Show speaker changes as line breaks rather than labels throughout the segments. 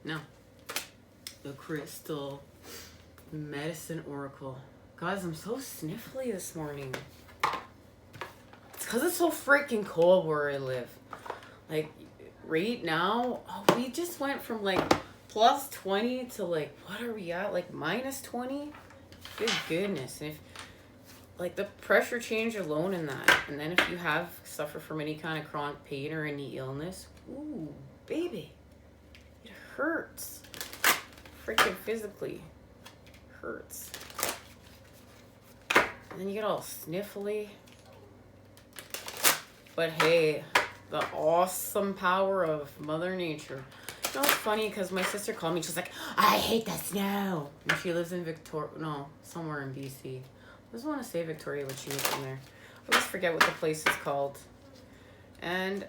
No. The crystal medicine oracle. Guys, I'm so sniffly this morning. It's because it's so freaking cold where I live. Like, right now, we just went from like plus 20 to like, what are we at? Like minus 20? Good goodness. And if, like, the pressure change alone in that. And then if you suffer from any kind of chronic pain or any illness, ooh, baby, it hurts. Freaking physically hurts. And then you get all sniffly. But hey, the awesome power of Mother Nature. You know, it's funny because my sister called me. She's like, I hate the snow. And she lives in somewhere in BC. I just want to say Victoria when she was in there. I always forget what the place is called. And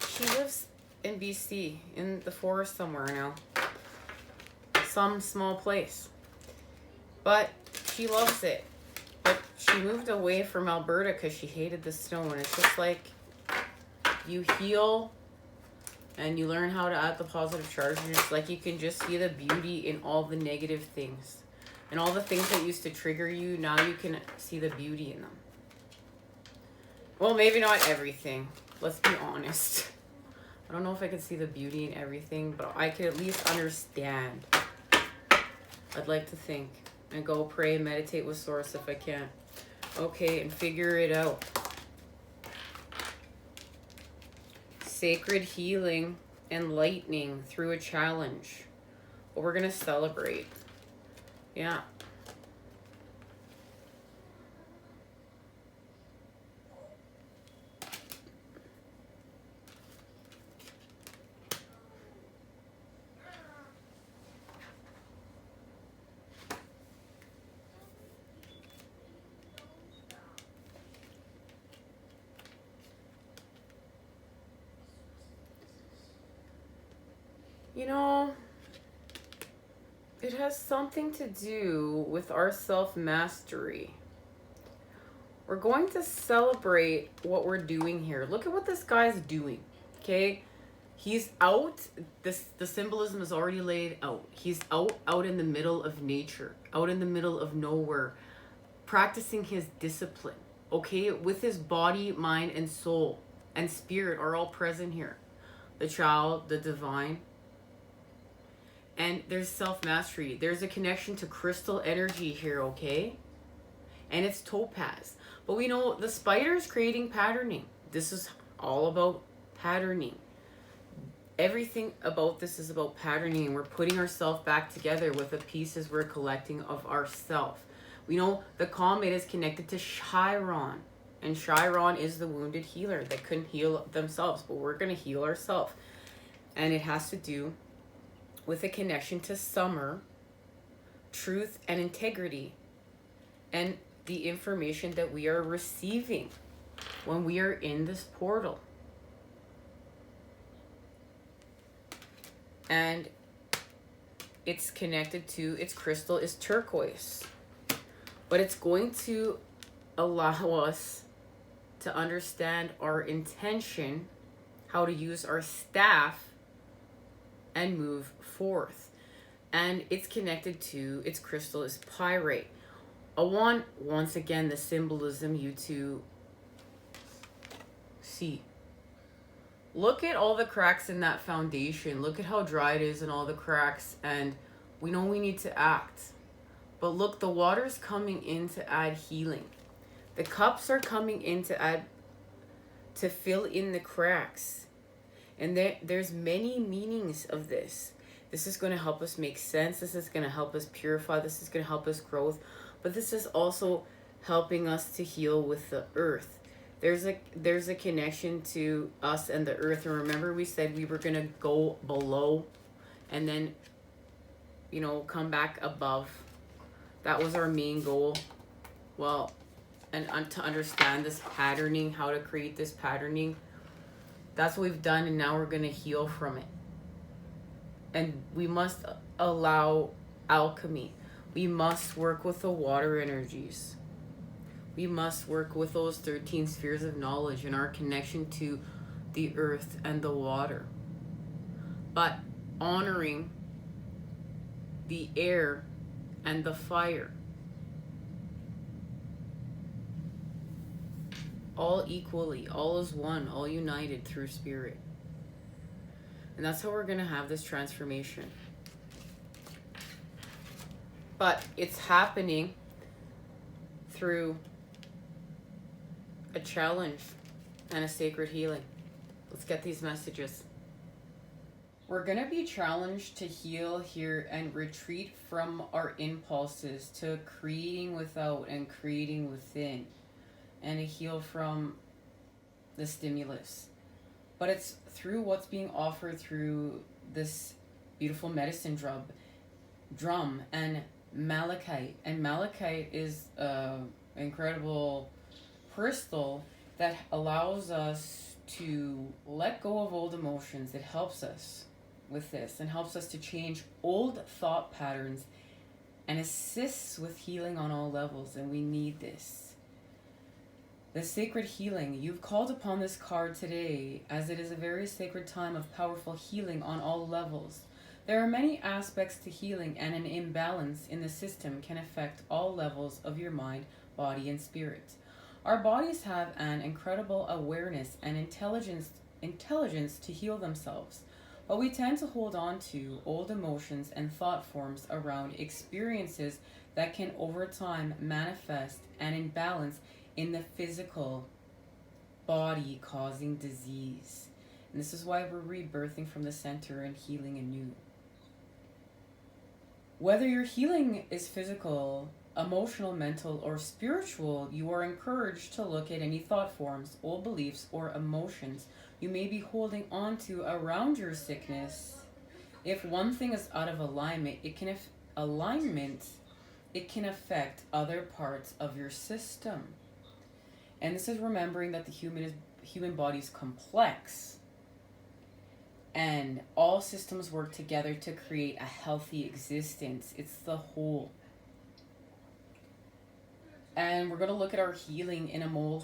she lives in BC, in the forest somewhere now. Some small place. But she loves it. But she moved away from Alberta because she hated the snow. And it's just like, you heal and you learn how to add the positive charge. And it's like you can just see the beauty in all the negative things. And all the things that used to trigger you, now you can see the beauty in them. Well, maybe not everything. Let's be honest. I don't know if I could see the beauty in everything, but I could at least understand. I'd like to think. And go pray and meditate with Source if I can. Okay, and figure it out. Sacred healing and lightning through a challenge. But we're going to celebrate. Yeah. You know, it has something to do with our self-mastery. We're going to celebrate what we're doing here. Look at what this guy's doing, okay? He's out. The symbolism is already laid out. He's out in the middle of nature, out in the middle of nowhere, practicing his discipline, okay? With his body, mind, and soul and spirit are all present here. The child, the divine. And there's self-mastery. There's a connection to crystal energy here, okay? And it's topaz. But we know the spider's creating patterning. This is all about patterning. Everything about this is about patterning. We're putting ourselves back together with the pieces we're collecting of ourself. We know the comet is connected to Chiron. And Chiron is the wounded healer that couldn't heal themselves. But we're going to heal ourselves. And it has to do with a connection to summer, truth, and integrity, and the information that we are receiving when we are in this portal. And it's connected to, its crystal is turquoise, but it's going to allow us to understand our intention, how to use our staff, and move forth. And it's connected to, its crystal is pyrite. I want, once again, the symbolism you to see. Look at all the cracks in that foundation. Look at how dry it is and all the cracks. And we know we need to act. But look, the water's coming in to add healing. The cups are coming in to fill in the cracks. And there's many meanings of this. This is going to help us make sense. This is going to help us purify. This is going to help us grow. But this is also helping us to heal with the earth. There's a connection to us and the earth. And remember, we said we were going to go below and then, you know, come back above. That was our main goal. Well, and to understand this patterning, how to create this patterning. That's what we've done, and now we're going to heal from it. And we must allow alchemy. We must work with the water energies. We must work with those 13 spheres of knowledge and our connection to the earth and the water. But honoring the air and the fire, all equally, all as one, all united through spirit. And that's how we're going to have this transformation. But it's happening through a challenge and a sacred healing. Let's get these messages. We're going to be challenged to heal here and retreat from our impulses to creating without and creating within, and to heal from the stimulus. But it's through what's being offered through this beautiful medicine drum and malachite. And malachite is an incredible crystal that allows us to let go of old emotions. It helps us with this and helps us to change old thought patterns and assists with healing on all levels. And we need this. The sacred healing. You've called upon this card today as it is a very sacred time of powerful healing on all levels. There are many aspects to healing, and an imbalance in the system can affect all levels of your mind, body, and spirit. Our bodies have an incredible awareness and intelligence to heal themselves, but we tend to hold on to old emotions and thought forms around experiences that can over time manifest an imbalance in the physical body, causing disease. And this is why we're rebirthing from the center and healing anew. Whether your healing is physical, emotional, mental, or spiritual, you are encouraged to look at any thought forms, old beliefs, or emotions you may be holding on to around your sickness. If one thing is out of alignment, it can affect other parts of your system. And this is remembering that the human body is complex, and all systems work together to create a healthy existence. It's the whole. And we're going to look at our healing in a more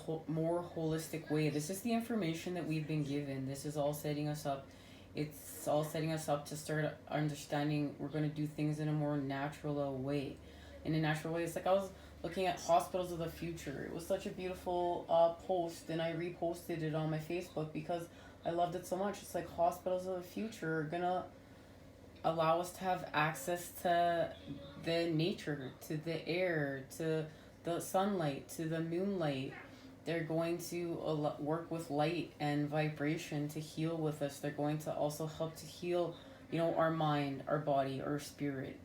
holistic way. This is the information that we've been given. This is all setting us up. It's all setting us up to start understanding we're going to do things in a more natural way. In a natural way, it's like I was looking at hospitals of the future. It was such a beautiful post, and I reposted it on my Facebook because I loved it so much. It's like hospitals of the future are gonna allow us to have access to the nature, to the air, to the sunlight, to the moonlight. They're going to work with light and vibration to heal with us. They're going to also help to heal, our mind, our body, our spirit.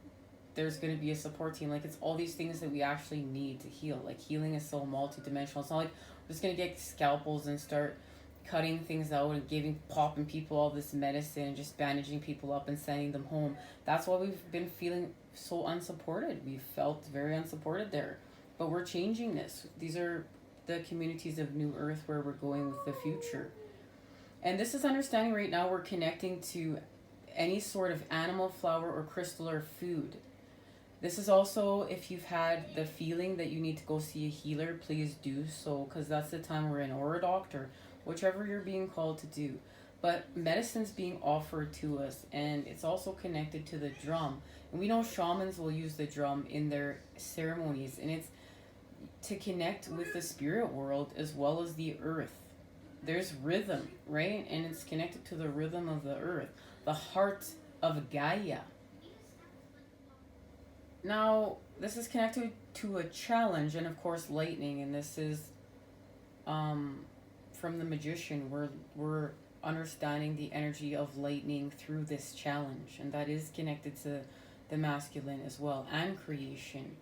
There's going to be a support team. Like, it's all these things that we actually need to heal. Like, healing is so multidimensional. It's not like we're just going to get scalpels and start cutting things out and popping people all this medicine and just bandaging people up and sending them home. That's why we've been feeling so unsupported. We felt very unsupported there. But we're changing this. These are the communities of New Earth where we're going with the future. And this is understanding right now we're connecting to any sort of animal, flower, or crystal or food. This is also, if you've had the feeling that you need to go see a healer, please do so, because that's the time we're in, or a doctor, whichever you're being called to do. But medicine's being offered to us, and it's also connected to the drum. And we know shamans will use the drum in their ceremonies, and it's to connect with the spirit world as well as the earth. There's rhythm, right? And it's connected to the rhythm of the earth, the heart of Gaia. Now, this is connected to a challenge and, of course, lightning. And this is from the magician. We're understanding the energy of lightning through this challenge. And that is connected to the masculine as well, and creation.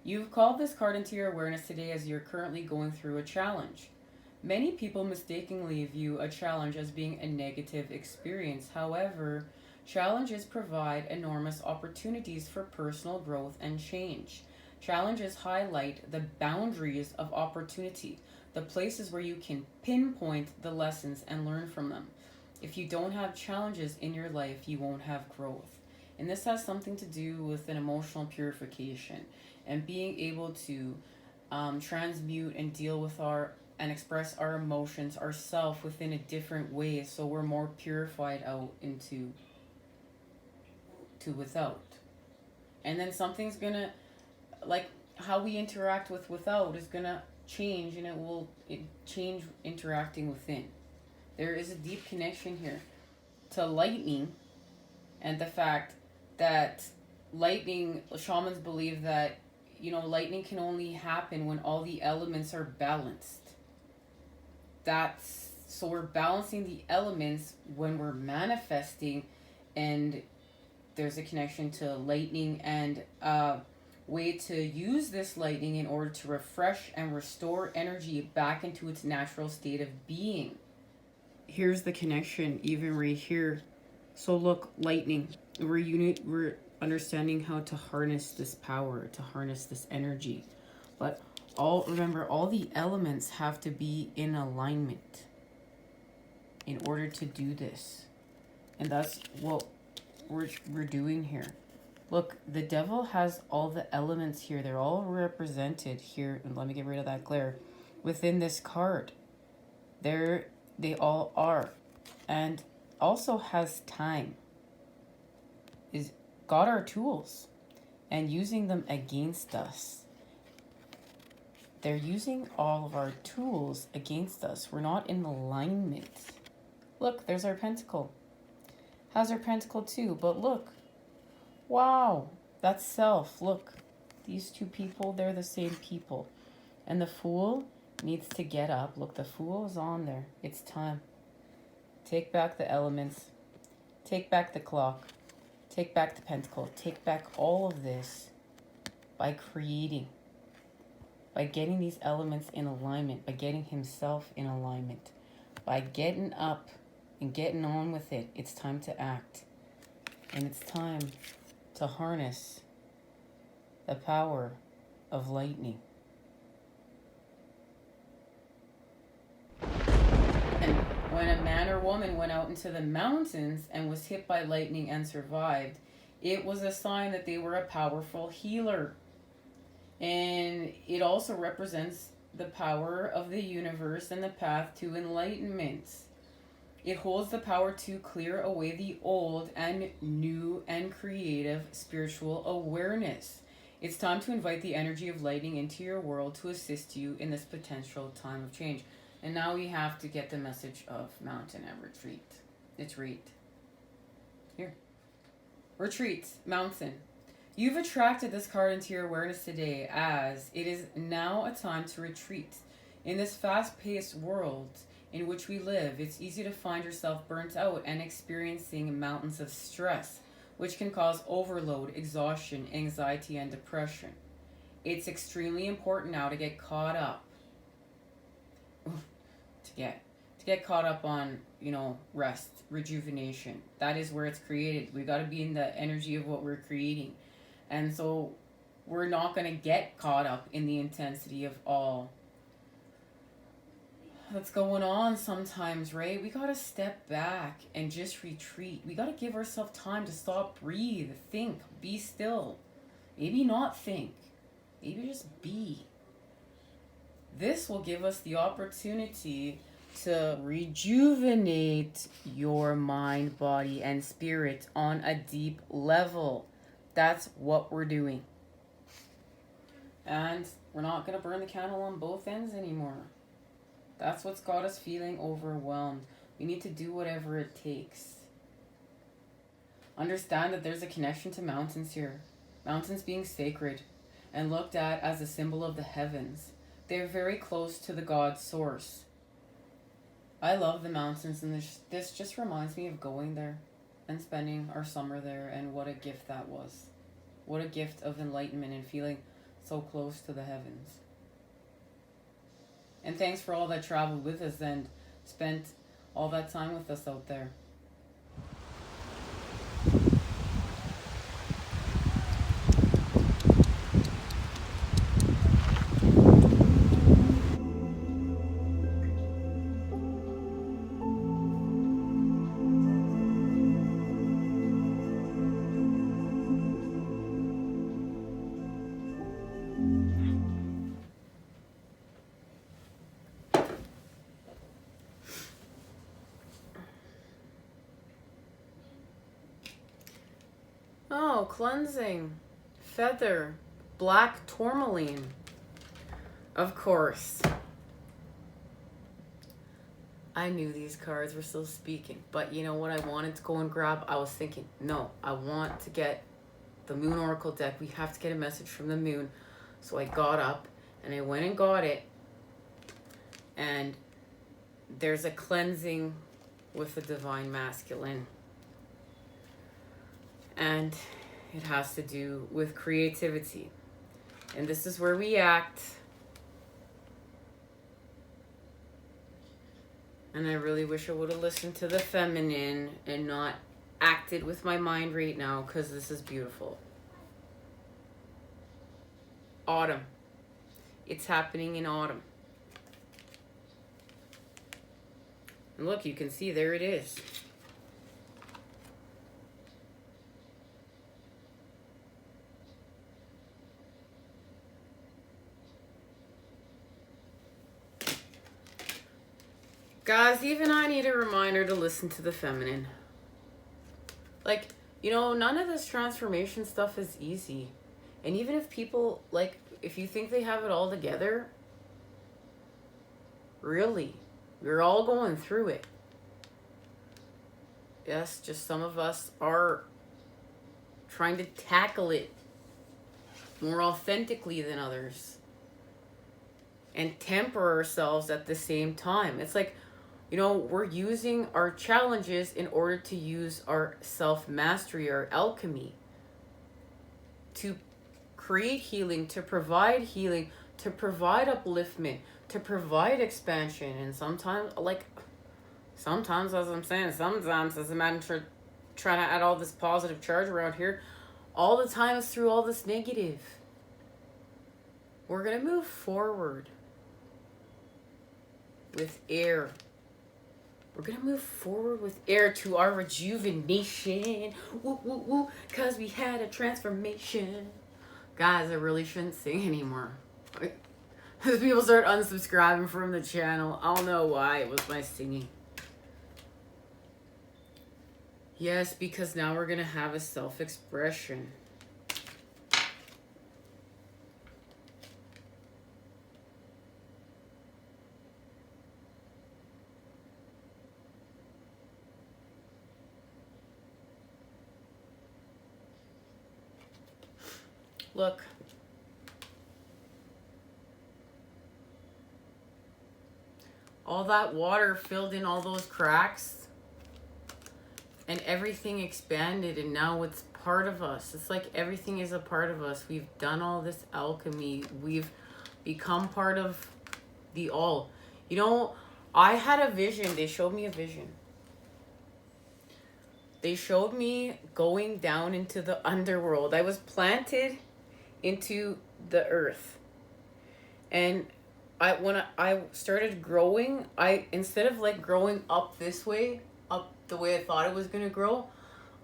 You've called this card into your awareness today as you're currently going through a challenge. Many people mistakenly view a challenge as being a negative experience. However, challenges provide enormous opportunities for personal growth and change. Challenges highlight the boundaries of opportunity, the places where you can pinpoint the lessons and learn from them. If you don't have challenges in your life, you won't have growth. And this has something to do with an emotional purification and being able to transmute and deal with and express our emotions, ourself, within a different way, so we're more purified out into to without. And then something's gonna, like how we interact with without is gonna change, and it change interacting within. There is a deep connection here to lightning, and the fact that lightning, shamans believe that, lightning can only happen when all the elements are balanced. So we're balancing the elements when we're manifesting, and there's a connection to lightning and way to use this lightning in order to refresh and restore energy back into its natural state of being. Here's the connection, even right here. So look, lightning. We're understanding how to harness this power, to harness this energy. But remember, all the elements have to be in alignment in order to do this. And that's what we're doing here. Look, the devil has all the elements here. They're all represented here. And let me get rid of that glare. Within this card. They all are. And also has time. Is got our tools. And using them against us. They're using all of our tools against us. We're not in alignment. Look, there's our pentacle. Has our pentacle too. But look. Wow, that's self. Look, these two people, they're the same people. And the Fool needs to get up. Look, the Fool is on there. It's time. Take back the elements. Take back the clock. Take back the pentacle. Take back all of this by creating. By getting these elements in alignment. By getting himself in alignment. By getting up and getting on with it. It's time to act. And it's time to harness the power of lightning. And when a man or woman went out into the mountains and was hit by lightning and survived, it was a sign that they were a powerful healer. And it also represents the power of the universe and the path to enlightenment. It holds the power to clear away the old and new and creative spiritual awareness. It's time to invite the energy of lightning into your world to assist you in this potential time of change. And now we have to get the message of mountain and retreat. It's here. Retreat, mountain. You've attracted this card into your awareness today, as it is now a time to retreat. In this fast-paced world in which we live, it's easy to find yourself burnt out and experiencing mountains of stress, which can cause overload, exhaustion, anxiety, and depression. It's extremely important now to get caught up. to get caught up on, rest, rejuvenation. That is where it's created. We got to be in the energy of what we're creating. And so we're not going to get caught up in the intensity of all that's going on sometimes, right? We got to step back and just retreat. We got to give ourselves time to stop, breathe, think, be still. Maybe not think. Maybe just be. This will give us the opportunity to rejuvenate your mind, body, and spirit on a deep level. That's what we're doing. And we're not going to burn the candle on both ends anymore. That's what's got us feeling overwhelmed. We need to do whatever it takes. Understand that there's a connection to mountains here. Mountains being sacred and looked at as a symbol of the heavens. They're very close to the God source. I love the mountains, and this just reminds me of going there and spending our summer there, and what a gift that was. What a gift of enlightenment and feeling so close to the heavens. And thanks for all that traveled with us and spent all that time with us out there. know, cleansing, feather, black tourmaline. Of course. I knew these cards were still speaking, but you know what I wanted to go and grab? I was thinking, no, I want to get the Moon Oracle deck. We have to get a message from the moon. So I got up and I went and got it. And there's a cleansing with the Divine Masculine. And it has to do with creativity. And this is where we act. And I really wish I would have listened to the feminine and not acted with my mind right now, because this is beautiful. Autumn. It's happening in autumn. And look, you can see there it is. Guys, even I need a reminder to listen to the feminine. Like, you know, none of this transformation stuff is easy. And even if people, like, if you think they have it all together, really, we're all going through it. Yes, just some of us are trying to tackle it more authentically than others. And temper ourselves at the same time. It's like, you know, we're using our challenges in order to use our self-mastery, our alchemy, to create healing, to provide upliftment, to provide expansion. And sometimes, as I'm saying, sometimes as a matter trying to add all this positive charge around here, all the time is through all this negative. We're going to move forward with air. We're going to move forward with air to our rejuvenation. Woo, woo, woo. Because we had a transformation. Guys, I really shouldn't sing anymore. Because people start unsubscribing from the channel. I don't know why. It was my singing. Yes, because now we're going to have a self-expression. Look. All that water filled in all those cracks. And everything expanded, and now it's part of us. It's like everything is a part of us. We've done all this alchemy. We've become part of the all. You know, I had a vision. They showed me a vision. They showed me going down into the underworld. I was planted into the earth, and when I started growing, instead of like growing up this way, up the way I thought it was gonna grow,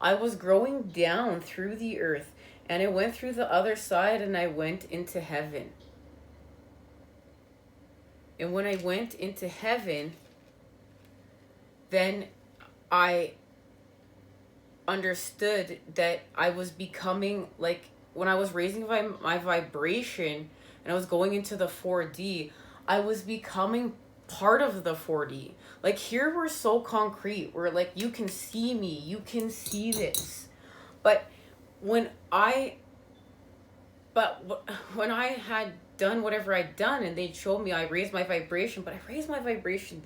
I was growing down through the earth, and I went through the other side, and I went into heaven. And when I went into heaven, then I understood that I was becoming, like, when I was raising my vibration and I was going into the 4D, I was becoming part of the 4D. Like, here we're so concrete. We're like, you can see me. You can see this. But when I had done whatever I'd done, and they'd show me I raised my vibration, but I raised my vibration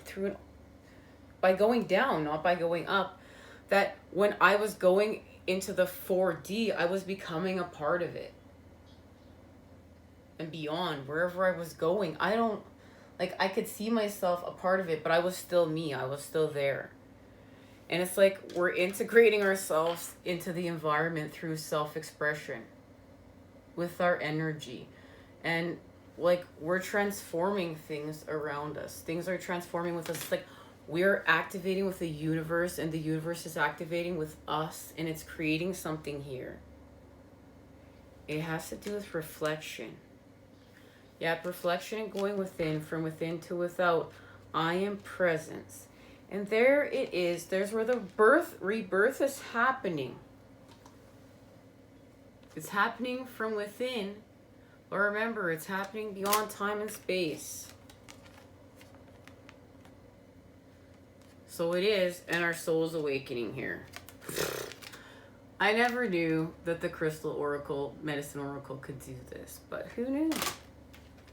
by going down, not by going up. That when I was going into the 4D, I was becoming a part of it. And beyond, wherever I was going, I could see myself a part of it, but I was still me. I was still there. And it's like we're integrating ourselves into the environment through self-expression with our energy. And like, we're transforming things around us. Things are transforming with us. It's like we're activating with the universe, and the universe is activating with us, and it's creating something here. It has to do with reflection. Yeah, reflection and going within, from within to without. I am presence. And there it is. There's where the rebirth is happening. It's happening from within. But remember, it's happening beyond time and space. So it is, and our soul's awakening here. I never knew that the Crystal Oracle, Medicine Oracle could do this, but who knew?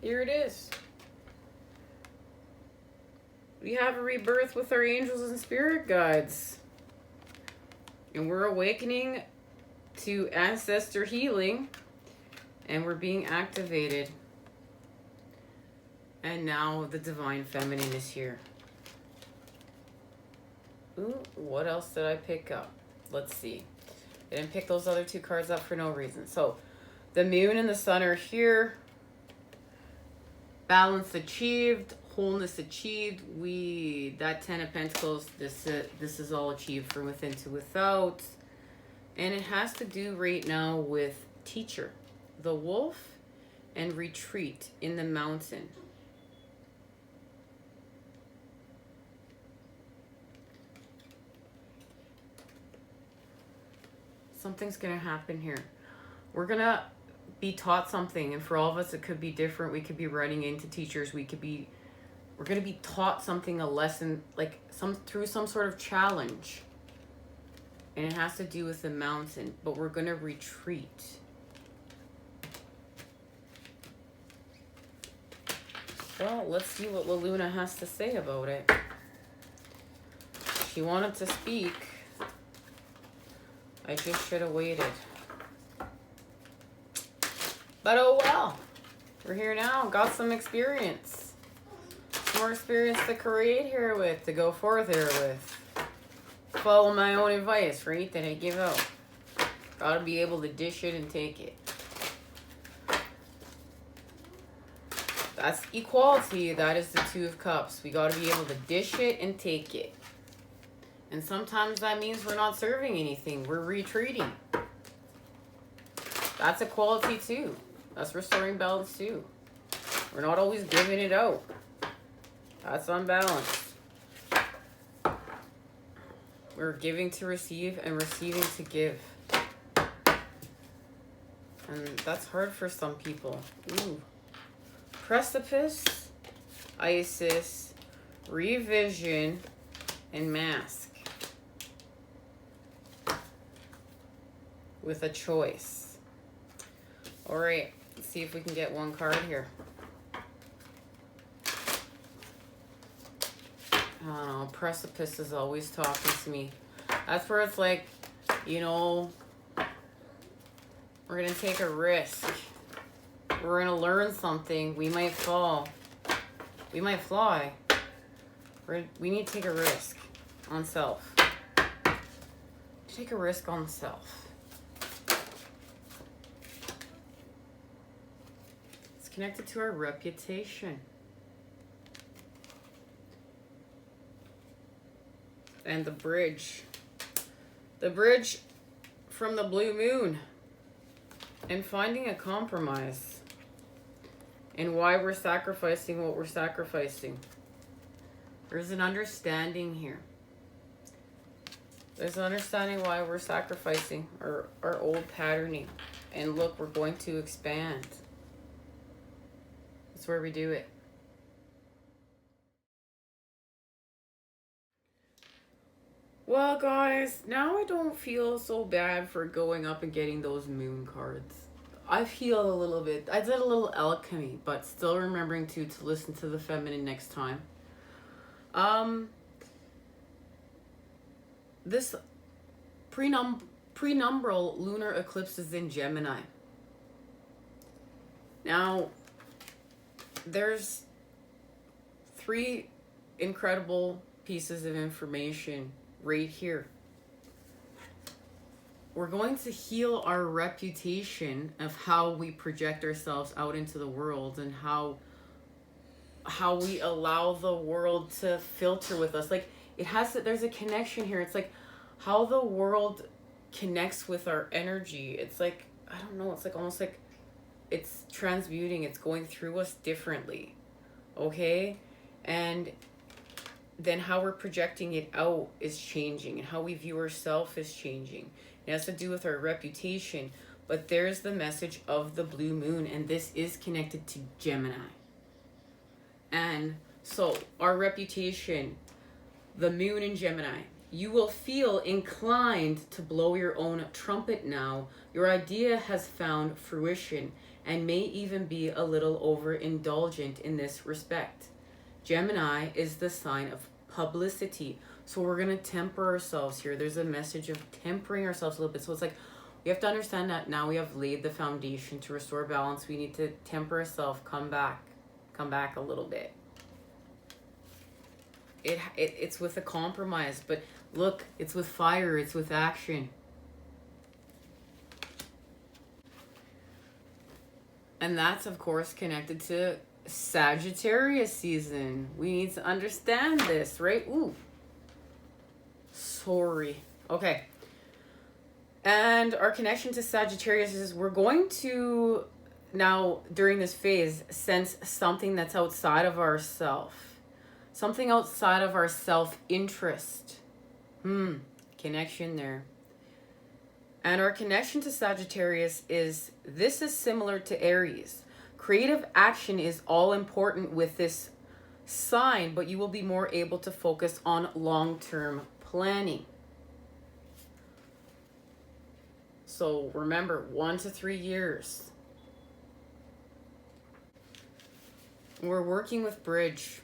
Here it is. We have a rebirth with our angels and spirit guides. And we're awakening to ancestor healing. And we're being activated. And now the Divine Feminine is here. Ooh, what else did I pick up? Let's see. I didn't pick those other two cards up for no reason. So, the Moon and the Sun are here. Balance achieved. Wholeness achieved. That 10 of Pentacles, this is all achieved from within to without. And it has to do right now with Teacher, the Wolf, and retreat in the mountain. Something's going to happen here. We're going to be taught something, and for all of us it could be different. We could be running into teachers. We're going to be taught something, a lesson, like through some sort of challenge. And it has to do with the mountain, but we're going to retreat. Well, let's see what La Luna has to say about it. She wanted to speak. I just should have waited. But oh well. We're here now. Got some experience. Some more experience to create here with, to go forth here with. Follow my own advice, right? That I give out. Gotta be able to dish it and take it. That's equality. That is the Two of Cups. We gotta be able to dish it and take it. And sometimes that means we're not serving anything. We're retreating. That's equality too. That's restoring balance too. We're not always giving it out. That's unbalanced. We're giving to receive and receiving to give. And that's hard for some people. Ooh. Precipice, Isis, Revision, and Mask. With a choice. All right, let's see if we can get one card here. I don't know, Precipice is always talking to me. That's where it's like, you know, we're going to take a risk. We're going to learn something. We might fall. We might fly. We need to take a risk on self. Take a risk on self. It's connected to our reputation. And the bridge. The bridge from the blue moon. And finding a compromise. And why we're sacrificing what we're sacrificing. There's an understanding here. There's an understanding why we're sacrificing our old patterning. And look, we're going to expand. That's where we do it. Well, guys, now I don't feel so bad for going up and getting those moon cards. I feel a little bit. I did a little alchemy, but still remembering to listen to the feminine next time. This prenumbral lunar eclipse is in Gemini. Now, there's 3 incredible pieces of information right here. We're going to heal our reputation of how we project ourselves out into the world and how we allow the world to filter with us. Like, it has to, there's a connection here. It's like how the world connects with our energy. It's like, I don't know, it's like almost like it's transmuting, it's going through us differently. Okay? And then how we're projecting it out is changing, and how we view ourselves is changing. It has to do with our reputation. But there's the message of the blue moon, and this is connected to Gemini. And so our reputation, the moon in Gemini, you will feel inclined to blow your own trumpet now. Your idea has found fruition and may even be a little overindulgent in this respect. Gemini is the sign of publicity. So we're going to temper ourselves here. There's a message of tempering ourselves a little bit. So it's like, we have to understand that now we have laid the foundation to restore balance. We need to temper ourselves, come back a little bit. It's with a compromise, but look, it's with fire, it's with action. And that's, of course, connected to Sagittarius season. We need to understand this, right? Ooh. Sorry. Okay. And our connection to Sagittarius is we're going to now, during this phase, sense something that's outside of ourself. Something outside of our self-interest. Connection there. And our connection to Sagittarius is, this is similar to Aries. Creative action is all important with this sign, but you will be more able to focus on long-term planning. So remember, 1 to 3 years. We're working with bridge.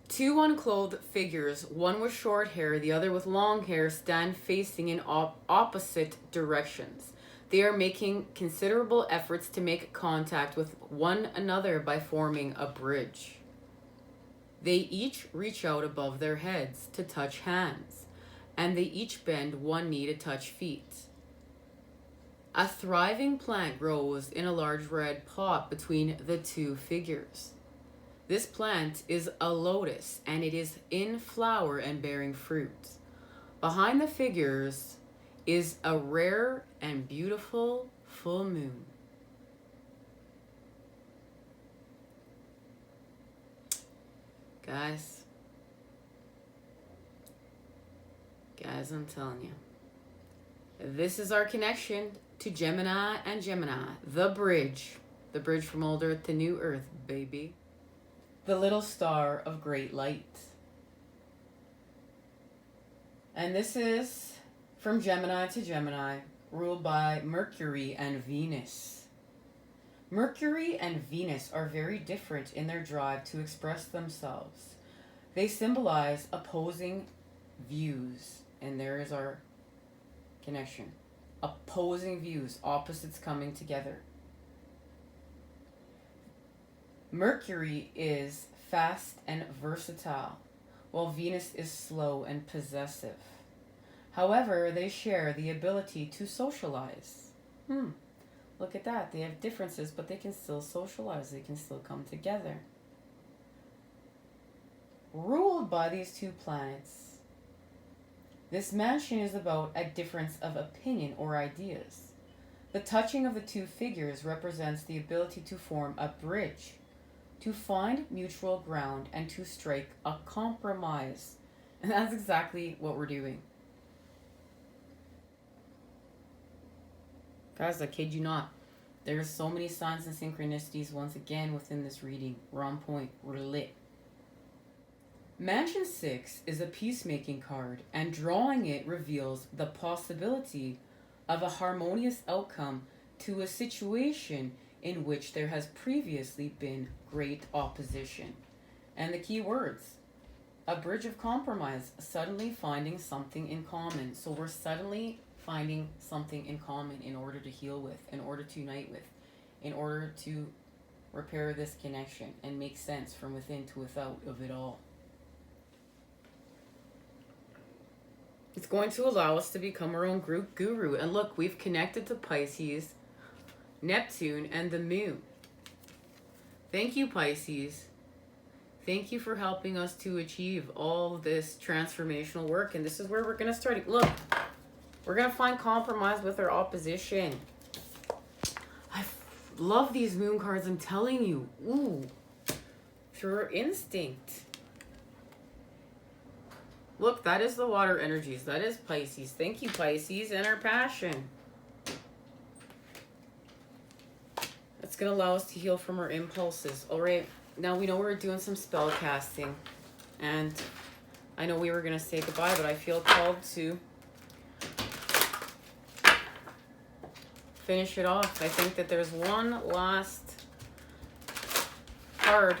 2 unclothed figures, one with short hair, the other with long hair, stand facing in opposite directions. They are making considerable efforts to make contact with one another by forming a bridge. They each reach out above their heads to touch hands, and they each bend one knee to touch feet. A thriving plant grows in a large red pot between the 2 figures. This plant is a lotus, and it is in flower and bearing fruit. Behind the figures is a rare and beautiful full moon. Guys, I'm telling you, this is our connection to Gemini and Gemini, the bridge from old earth to new earth, baby. The little star of great light. And this is from Gemini to Gemini, ruled by Mercury and Venus. Mercury and Venus are very different in their drive to express themselves. They symbolize opposing views, and there is our connection. Opposing views, opposites coming together. Mercury is fast and versatile, while Venus is slow and possessive. However, they share the ability to socialize. Look at that. They have differences, but they can still socialize. They can still come together. Ruled by these 2 planets, this mansion is about a difference of opinion or ideas. The touching of the 2 figures represents the ability to form a bridge, to find mutual ground, and to strike a compromise. And that's exactly what we're doing. Guys, I kid you not. There's so many signs and synchronicities once again within this reading. We're on point. We're lit. Mansion 6 is a peacemaking card, and drawing it reveals the possibility of a harmonious outcome to a situation in which there has previously been great opposition. And the key words, a bridge of compromise, suddenly finding something in common. So we're suddenly finding something in common in order to heal with, in order to unite with, in order to repair this connection and make sense from within to without of it all. It's going to allow us to become our own group guru. And look, we've connected to Pisces, Neptune, and the moon. Thank you, Pisces. Thank you for helping us to achieve all this transformational work. And this is where we're going to start. Look, we're going to find compromise with our opposition. I love these moon cards, I'm telling you. Ooh, pure instinct. Look, that is the water energies. That is Pisces. Thank you, Pisces, and our passion. going to allow us to heal from our impulses. All right. Now we know we're doing some spell casting. And I know we were going to say goodbye, but I feel called to finish it off. I think that there's one last card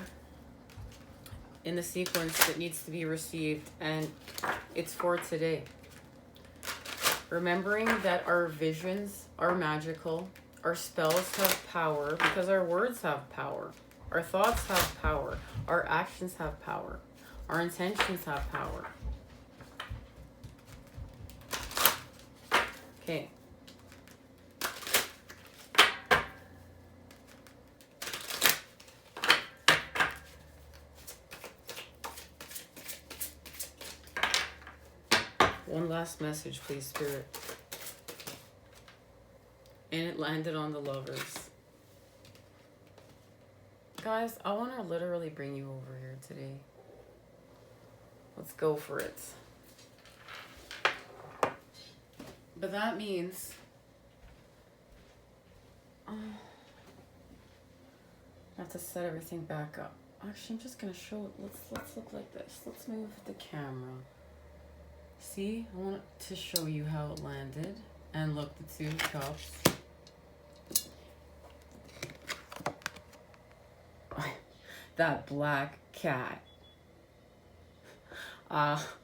in the sequence that needs to be received, and it's for today. Remembering that our visions are magical, our spells have power because our words have power, our thoughts have power, our actions have power, our intentions have power. Okay. One last message, please, Spirit. And it landed on the Lovers. Guys, I want to literally bring you over here today. Let's go for it. But that means... I have to set everything back up. Actually, I'm just going to show... Let's look like this. Let's move the camera. See, I want to show you how it landed. And look, the Two of Cups. That black cat.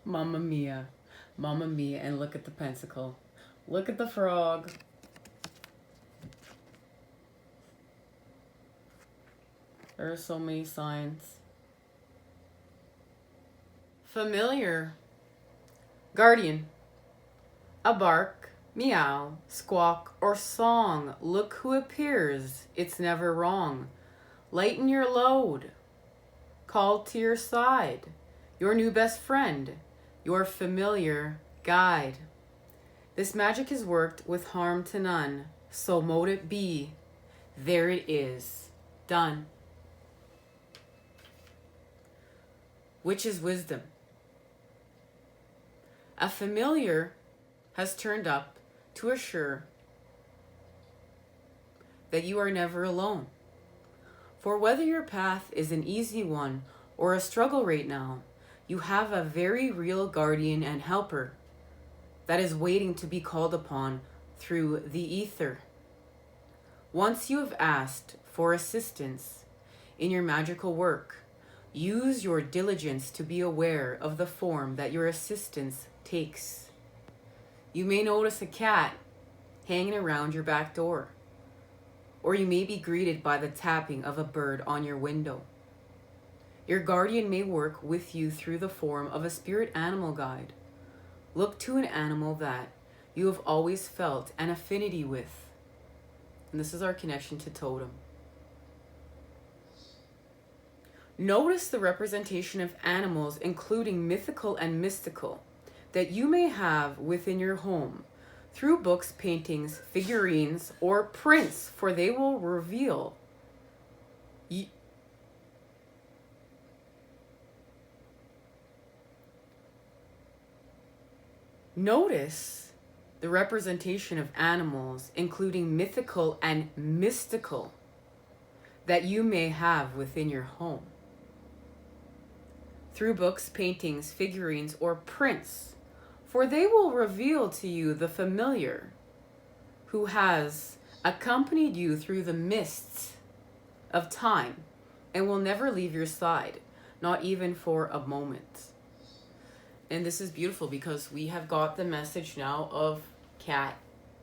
Mamma mia. Mamma mia. And look at the pentacle. Look at the frog. There are so many signs. Familiar. Guardian. A bark, meow, squawk, or song. Look who appears. It's never wrong. Lighten your load. Call to your side. Your new best friend. Your familiar guide. This magic is worked with harm to none. So mote it be. There it is. Done. Which is wisdom. A familiar has turned up to assure that you are never alone. For whether your path is an easy one or a struggle right now, you have a very real guardian and helper that is waiting to be called upon through the ether. Once you have asked for assistance in your magical work, use your diligence to be aware of the form that your assistance takes. You may notice a cat hanging around your back door, or you may be greeted by the tapping of a bird on your window. Your guardian may work with you through the form of a spirit animal guide. Look to an animal that you have always felt an affinity with. And this is our connection to totem. Notice the representation of animals, including mythical and mystical, that you may have within your home through books, paintings, figurines, or prints, for they will reveal Notice the representation of animals, including mythical and mystical, that you may have within your home through books, paintings, figurines, or prints, for they will reveal to you the familiar who has accompanied you through the mists of time and will never leave your side, not even for a moment. And this is beautiful because we have got the message now of cat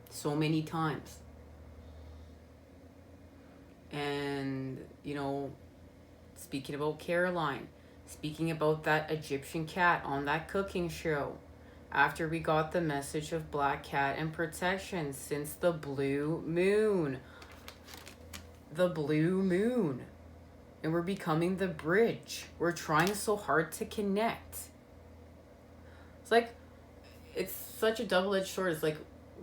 so many times. And, you know, speaking about Caroline, speaking about that Egyptian cat on that cooking show, after we got the message of black cat and protection since the blue moon. The blue moon. And we're becoming the bridge. We're trying so hard to connect. It's like, it's such a double-edged sword. It's like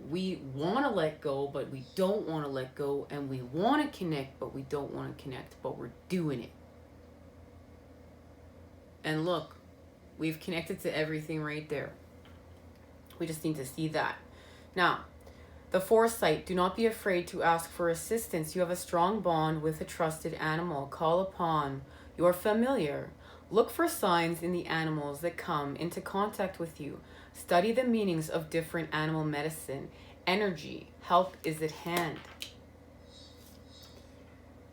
we want to let go, but we don't want to let go. And we want to connect, but we don't want to connect. But we're doing it. And look, we've connected to everything right there. We just need to see that. Now, The foresight, do not be afraid to ask for assistance. You have a strong bond with a trusted animal. Call upon your familiar. Look for signs in the animals that come into contact with you. Study the meanings of different animal medicine. Energy, help is at hand.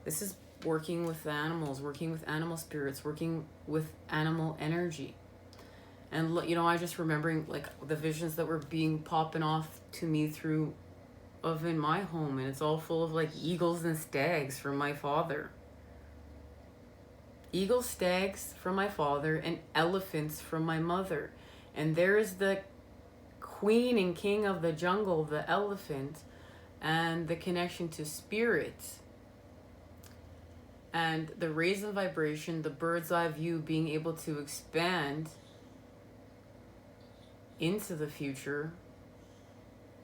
This is working with animals, working with animal spirits, working with animal energy. And you know, I just remembering like the visions that were being popping off to me through of in my home, and it's all full of like eagles and stags from my father. Eagles, stags from my father, and elephants from my mother. And there's the queen and king of the jungle, the elephant, and the connection to spirits. And the raise in vibration, the bird's eye view, being able to expand into the future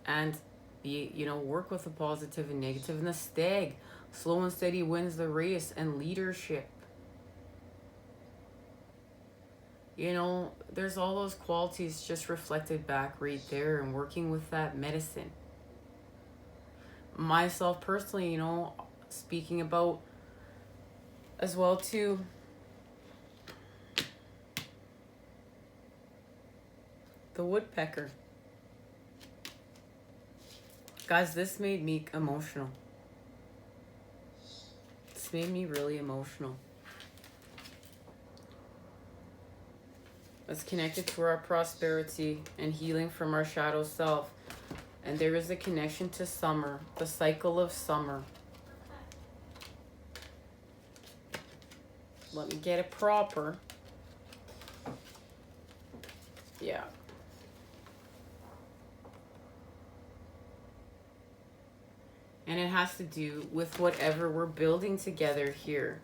and be, you know, work with the positive and negative. And the stag, slow and steady wins the race, and leadership. You know, there's all those qualities just reflected back right there, and working with that medicine. Myself personally, you know, speaking about as well too, the woodpecker. Guys, this made me emotional. This made me really emotional. It's connected to our prosperity and healing from our shadow self. And there is a connection to summer, the cycle of summer. Let me get it proper. Yeah. And it has to do with whatever we're building together here.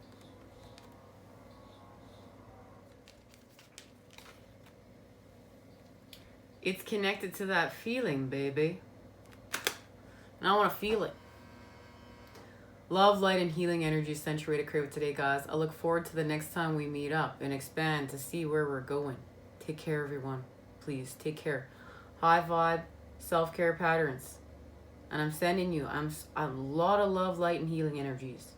It's connected to that feeling, baby. And I want to feel it. Love, light, and healing energy sent your way to Crave today, guys. I look forward to the next time we meet up and expand to see where we're going. Take care, everyone. Please, take care. High vibe, self-care patterns. And I'm sending you a lot of love, light, and healing energies.